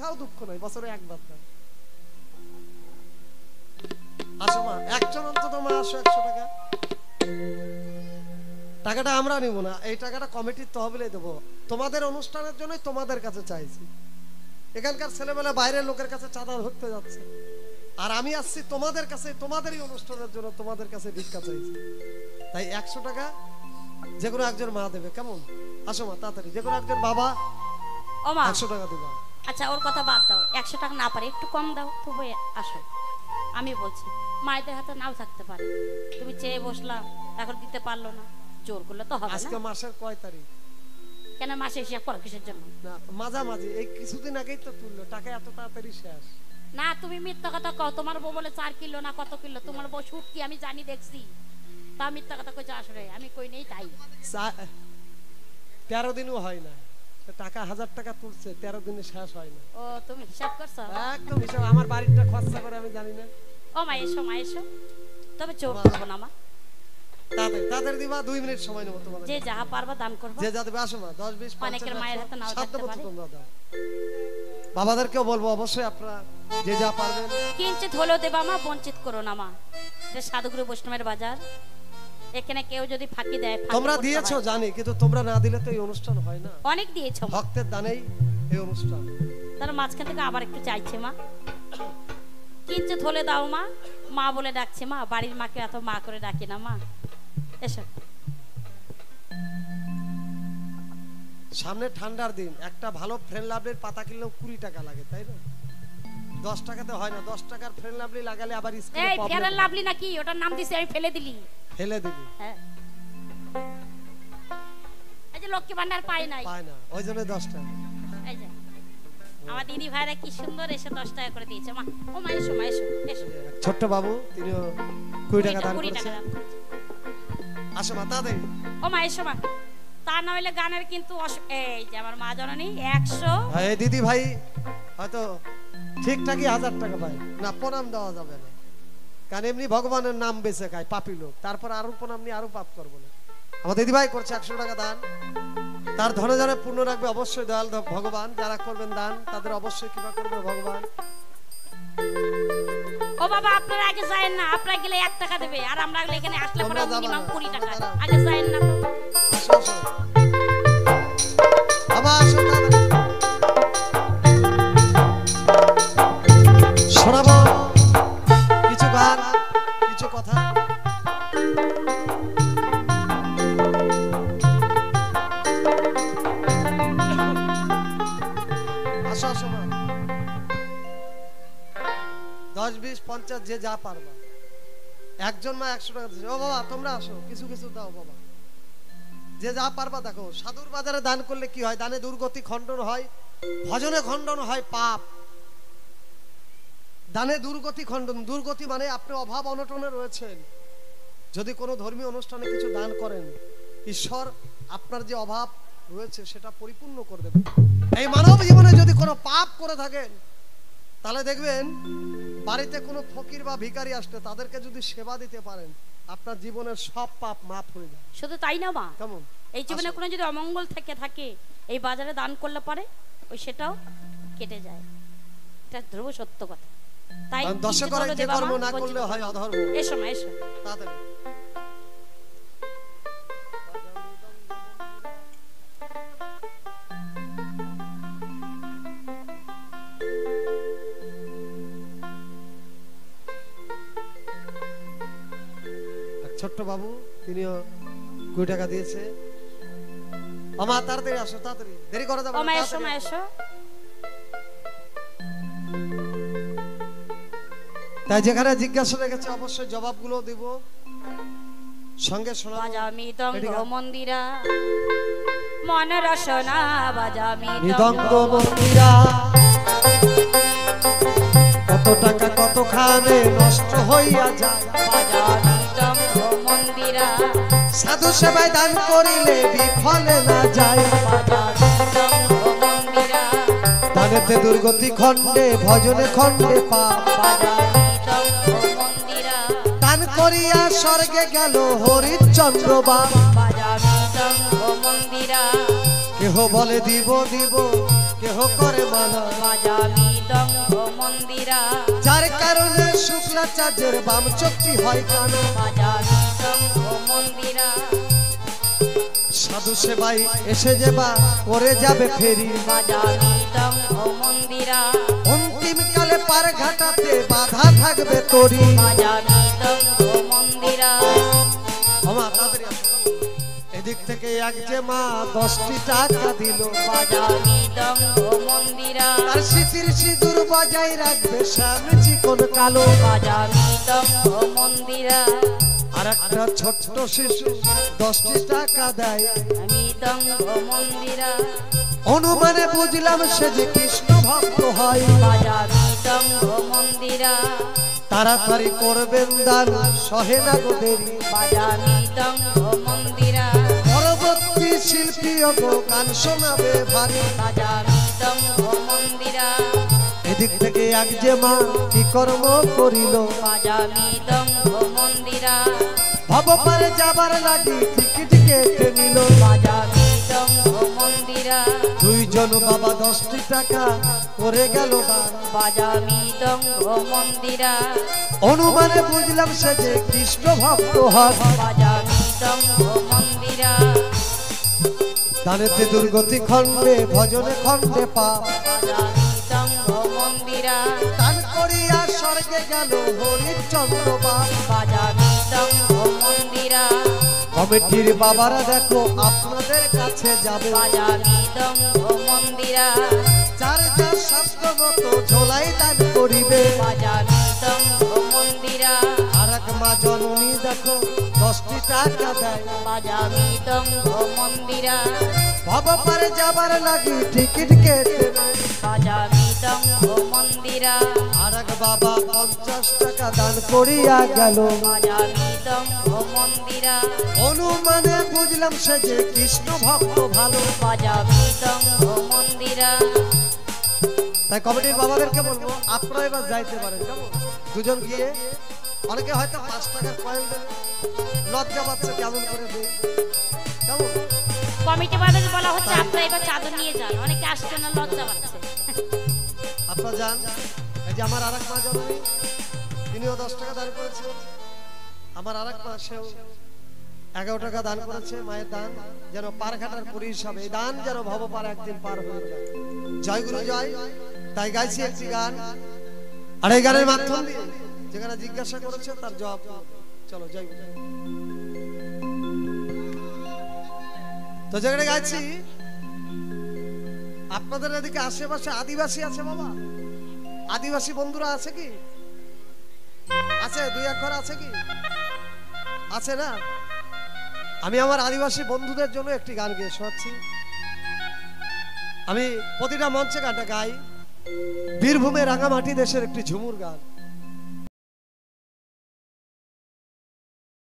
খাও দুঃখ নাই, বছরে একবার দাও। আসো মা, একজন অন্তত মা আসো, 100 টাকা। টাকাটা আমরা নিব না, এই টাকাটা কমিটির তহবিলে দেবো। তোমাদের অনুষ্ঠানের জন্যই তোমাদের কাছে চাইছি। এখানকার ছেলেবেলা বাইরের লোকের কাছে চাঁদা ধরতে যাচ্ছে, আর আমি আসছি তোমাদের কাছে, তোমাদেরই অনুষ্ঠানের জন্য তোমাদের কাছে ভিক্ষা চাইছি। তাই 100 টাকা যে কোনো একজন মা দেবে, কেমন? আসো মা তাড়াতাড়ি, যে কোনো একজন বাবা 100 টাকা দেবা। আচ্ছা ওর কথা বাদ দাও, 100 টাকা না পারে একটু কম দাও তবু আসো। আমি বলছি মায়েদের হাতে নাও থাকতে পারে, তুমি চেয়ে বসলা এখন দিতে পারলো না, জোর করলে তো হবে না। আজকে মাসের কয় তারিখ? কেন মাসে হিসাব করো কিসের জন্য? না মাঝামাঝি, এই কিছুদিন আগেই তো তুললো, টাকা এত তাড়াতাড়ি শেষ। না তুমি মিথ্যা কথা কও, তোমার বউ বলে 4 কিলো না কত কিলো, তোমার বউ শুট কি আমি জানি দেখছি, তা মিথ্যা কথা কইছো। আসলে আমি কই নেই তাই। 13 দিনও হয় না, টাকা 1000 টাকা তুলছে, 13 দিনে শেষ হয় না। ও তুমি হিসাব করছো? একদম হিসাব, আমার বাড়িটা খরচা করে আমি জানি না। ও মা এসো, মা এসো, তবে চোর করবো না মা। তাদের দিবা, 2 মিনিট সময় নেব তোমাদের। যে যা পারবা দান করবা, যে যা দেবে। আসো মা, 10 20 অনেকের মায়ের হাতে নাও থাকতে পারে। তোমরা দাও, বাবাদেরকেও বলবো অবশ্যই আপনারা যে যা পারবেন কিঞ্চিত হলেও দেবা মা, বঞ্চিত করো না মা। যে সাধুগুরু বৈষ্ণবের বাজার, এখানে কেউ যদি ফাঁকি দেয়, তোমরা দিয়েছো জানি, কিন্তু তোমরা না দিলে তো এই অনুষ্ঠান হয় না। অনেক দিয়েছো, ভক্তের দানেই এই অনুষ্ঠান। তার মাঝখান থেকে আবার একটু চাইছে মা, কিঞ্চিত হলে দাও মা। মা বলে ডাকছে মা, বাড়ির মাকে এত মা করে ডাকি না মা। এসো। সামনে ঠান্ডার দিন, একটা ভালো ফ্রেন্ড লাভলির পাতা কিনলেও 20 টাকা লাগে, তাই না? 10 টাকাতে হয় না, 10 টাকার ফ্রেন্ড লাভলি লাগালে আবার স্কিনে এই প্রবলেম। ফেয়ার লাভলি নাকি ওটার নাম দিছি আমি, ফেলে দিলি। ফেলে দিবি? হ্যাঁ, এই যে লক্ষ্মী ভান্ডার পায় নাই, পায় না, ওই জন্য 10 টাকা। এই যে আমার দিদি ভাইরা কি সুন্দর এসে 10 টাকা করে দিয়েছে মা। ও মা এসো, মা এসো, এসো। ছোট্ট বাবু তিনিও 20 টাকা দান করেছেন। আসো মা তাড়াতাড়ি। ও মা এসো মা, তা না হইলে গানের কিন্তু এই যে আমার মা জননী 100। এই দিদি ভাই হয়তো ঠিকঠাকই 1000 টাকা পায় না, প্রণাম দেওয়া যাবে না, কারণ এমনি ভগবানের নাম বেঁচে খায় পাপী লোক, তারপর আরো প্রণাম নিয়ে আরো পাপ করবো না। আমার দিদি ভাই করছে 100 টাকা দান, তার ধনে ধনে পূর্ণ রাখবে অবশ্যই দয়াল ভগবান। যারা করবেন দান তাদের অবশ্যই কৃপা করবে ভগবান। ও বাবা আপনারা আগে যায়েন না, আপনারা গেলে 1 টাকা দেবে, আর আমরা এখানে আসলে পরে মিনিমাম 20 টাকা। আগে যায়েন না তো। আসো আসো বাবা, আসো তাড়াতাড়ি। শোনাবো কিছু গান, কিছু কথা। আসো আসো মা, 10 20 50 যে যা পারবা। একজন মা 100 টাকা দিচ্ছে। ও বাবা তোমরা আসো, কিছু কিছু দাও বাবা, যে যা পারবা। দেখো সাধুর বাজারে দান করলে কি হয়, দানে দুর্গতি খণ্ডন হয়, ভজনে খণ্ডন হয় পাপ। দানে দুর্গতি খণ্ডন, দুর্গতি মানে আপনি অভাব অনটনে রয়েছেন, যদি কোনো ধর্মীয় অনুষ্ঠানে কিছু দান করেন, ঈশ্বর আপনার যে অভাব রয়েছে সেটা পরিপূর্ণ করে দেবে। এই মানব জীবনে যদি কোনো পাপ করে থাকেন, তাহলে দেখবেন বাড়িতে কোনো ফকির বা ভিখারি আসলে তাদেরকে যদি সেবা দিতে পারেন, আপনার জীবনের সব পাপ মাফ হয়ে যায়। শুধু তাই না মা, কেমন এই জীবনে কোনো যদি অমঙ্গল থেকে থাকে, এই বাজারে দান করলে পারে ওই সেটাও কেটে যায়। এটা ধ্রুব সত্য কথা। তাই দশে করে যে কর্ম না করলে হয় অধর্ম। এসো মা এসো তাড়াতাড়ি। ছোট্ট বাবু তিনিও 20 টাকা দিয়েছে। আমা তাড়াতাড়ি আসো, তাড়াতাড়ি, দেরি করা যাবে না। মা এসো, মা এসো। তাই যেখানে জিজ্ঞাসা রেখেছে অবশ্যই জবাবগুলো দেব, সঙ্গে শোনাবো। বাজামি দঙ্গ মন্দিরা মন রসনা, বাজামি দঙ্গ মন্দিরা, কত টাকা কতখানে নষ্ট হইয়া যায়। বাজামি দঙ্গ মন্দিরা, সাধু সেবায় দান করিলে বিফলে না যায়। বাজামি দঙ্গ মন্দিরা, দানেতে দুর্গতি খণ্ডে ভজনে খণ্ডে পাপ। বাজামি দঙ্গ মন্দিরা, দান করিয়া স্বর্গে গেল হরিশ্চন্দ্র বাপ। বাজামি দঙ্গ মন্দিরা, কেহ বলে দিব দিব কেহ করে মানা বাজা মৃদঙ্গ মন্দিরা যার কারণে শুক্লাচার্যের বাম চোখটি হয় কানা বাজা মৃদঙ্গ মন্দিরা সাধু সেবাই এসে যেবা করে যাবে ফেরি বাজা মৃদঙ্গ মন্দিরা অন্তিম কালে পার ঘাটাতে বাধা থাকবে তোরি বাজা মৃদঙ্গ মন্দিরা আমা তাড়াতাড়ি আসো। এদিক থেকে এক যে মা 10টি টাকা দিল বাজা মৃদঙ্গ মন্দিরা তার স্মৃতির সিঁদুর বাজাই রাখবে সামনে চিকন কালো বাজা মৃদঙ্গ মন্দিরা আর একটা ছোট্ট শিশু 10টি টাকা দেয় মৃদঙ্গ মন্দিরা অনুমানে বুঝলাম সে যে কৃষ্ণ ভক্ত হয় বাজা মৃদঙ্গ মন্দিরা তাড়াতাড়ি করবেন দান সহে না গো দেরি বাজা মৃদঙ্গ মন্দিরা পরবর্তী শিল্পী গো গান শোনাবে ভারী বাজা মৃদঙ্গ মন্দিরা এদিক থেকে এক যে মা কি কর্ম করিল বাজা মৃদঙ্গ মন্দিরা ভব পারে যাবার লাগি টিকিট কেটে নিল বাজা মৃদঙ্গ মন্দিরা দুইজন বাবা 10টি টাকা করে গেল দান বাজা মৃদঙ্গ মন্দিরা অনুমানে বুঝলাম সে যে কৃষ্ণ ভক্ত হয় বাজা মৃদঙ্গ মন্দিরা দানেতে দুর্গতি খণ্ডে ভজনে খণ্ডে পা বাজা মৃদঙ্গ মন্দিরা দান করিয়া স্বর্গে গেল হরিচন্দ্র বাপ বাজা মৃদঙ্গ মন্দিরা কমিটির বাবারা দেখো আপনাদের কাছে যাবে বাজা মৃদঙ্গ মন্দিরা যার যা শাস্ত্র মতো ঝোলাই দান করিবে বাজা মৃদঙ্গ মন্দিরা আর এক মা জননী দেখো 10টি টাকা দেয় বাজা মৃদঙ্গ মন্দিরা ভব পারে যাবার লাগি টিকিট কেটে নেয় বাজা মৃদঙ্গ মন্দিরা আর এক বাবা 50 টাকা দান করিয়া গেল বাজা মৃদঙ্গ মন্দিরা অনুমানে বুঝলাম সে যে কৃষ্ণ ভক্ত ভালো বাজা মৃদঙ্গ মন্দিরা তাই কমিটির বাবাদেরকে বলবো আপনারা এবার যাইতে পারেন কেমন দুজন গিয়ে অনেকে হয়তো 5 টাকার কয়েন দেবে লজ্জা পাচ্ছে কেমন করে দেয় কেমন কমিটি বাদে বলা হচ্ছে আপনারা এবার চাদর নিয়ে যান অনেকে আসছে না লজ্জা পাচ্ছে আপনারা যান এই যে আমার আরেক মা জননী তিনিও 10 টাকা দান করেছে আমার আরেক মা সেও 11 টাকা দান করেছে মায়ের দান যেন পার ঘাটার পুরী হিসাবে এই দান যেন ভব পার একদিন পার হয়ে যায় জয় গুরু জয় তাই গাইছি একটি গান আর এই গানের মাধ্যম দিয়ে যেখানে জিজ্ঞাসা করেছে তার জবাব চলো জয় গুরু জয়। তো যেখানে গাইছি আপনাদের এদিকে আশেপাশে আদিবাসী আছে বাবা আদিবাসী বন্ধুরা আছে কি আছে 2-1 ঘর আছে কি আছে না আমি আমার আদিবাসী বন্ধুদের জন্য একটি গান গেয়ে শোনাচ্ছি আমি প্রতিটা মঞ্চে গানটা গাই বীরভূমের রাঙামাটি দেশের একটি ঝুমুর গান